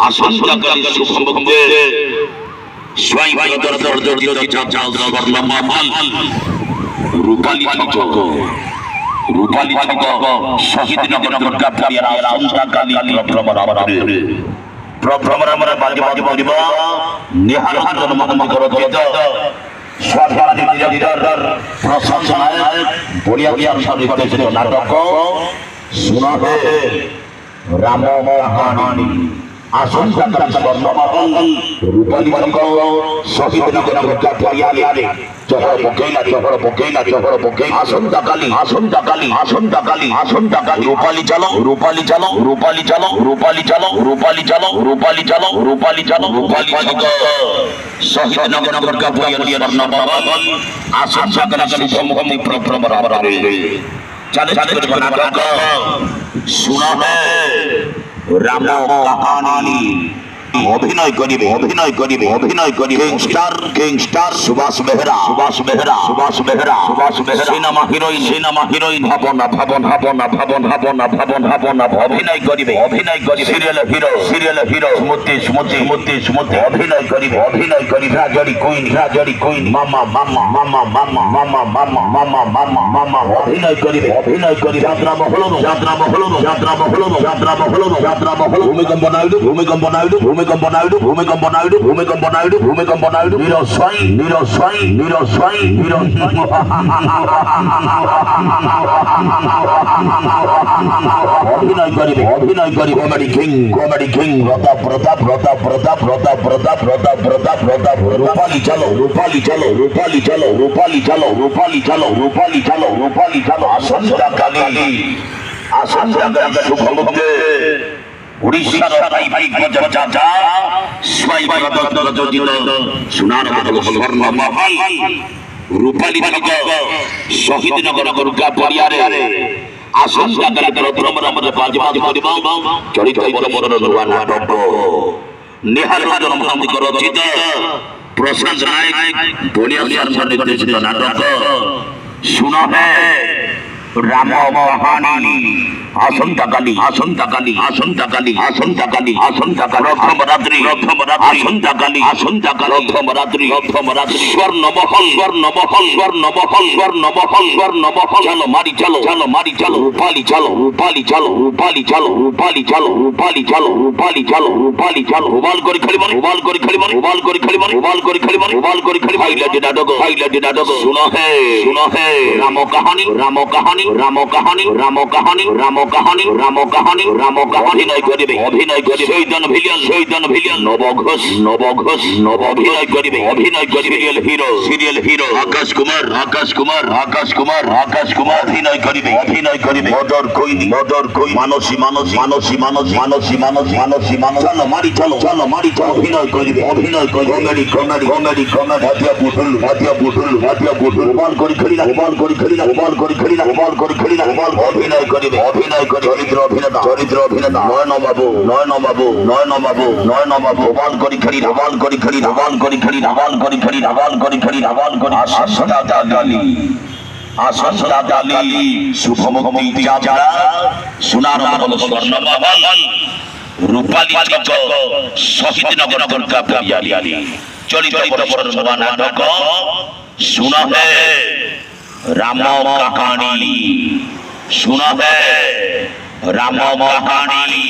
আসন্তকালী শুভমুখে রূপালী শহীদনগর দুর্গা আসন্তকালী প্রভ্রমণ আমরা বাজে বাজে বলিব নিহার জন্মগ্রহণ রচিত সরকারি ডিরেক্টর প্রশান্ত নায়ক বড়িয়া সাহিত্য নাটক শোনা হে রাম কাহানি আসন্তকালী স্বর্ণমহল রূপালী শহীদনগর দুর্গা পরিয়ালে চহর বকেলা আসন্তকালী রূপালী চলো শহীদনগর দুর্গা পরিয়ালে স্বর্ণমহল আসন্তকালী শুভমুখী প্রভ্রমণ চলে নাটক শোনা হে রাম কাহানি অভিনয় করিবে কিংস্টার সুভাষ বেহরা সিনেমা হিরোইন ভাবনা অভিনয় করিবে সিরিয়াল হিরো স্মৃতি অভিনয় করিবে রাজড়ি কুইন মামা অভিনয় করিবে যাত্রা মহল ভূমিকম্প নাইডু নিরস্বাই অভিনয় করিবে কমেডি কিং প্রতাপ রূপালী চলো আসন্তকালী শুভমুখে উড়িষ্যার চাচা সোনার স্বর্ণমহল রূপালী শহীদনগর দুর্গা পরিয়ারে আসন্তকালী প্রভ্রমণ চরিত নূয়া নাটক নিহার জন্মগ্রহণ রচিত প্রশান্ত নায়ক বড়িয়া নির্দেশিত নাটক শোনা হে রাম কাহানি আসন্তকালী রথমরাত্রি স্বর্ণমহল চলো মারি চলো রূপালী চলো উবাল করে খেলিব হাইলাইট নাটক শোনা হে রাম কাহানি অভিনয় করিবে শহীদন ভিলিয়ান নব অভিনয় করিবে সিরিয়াল হিরো আকাশ কুমার অভিনয় করিবে মদর কই মানসী চলো মারি চলো অভিনয় করিবে কমেডি হাতিয়া পুতুল উবাল করে খেলি না অভিনয় করিবে চরিত্র অভিনেতা নয়ন বাবু উবাল করে খেলি আসন্তকালী শুভমুখী যাত্রা সোনার মহল স্বর্ণমহল রূপালী শহীদনগর দুর্গা পরিয়ালে চলিত নূয়া নাটক শোনা হে রাম কাহানি রাম কাহানি।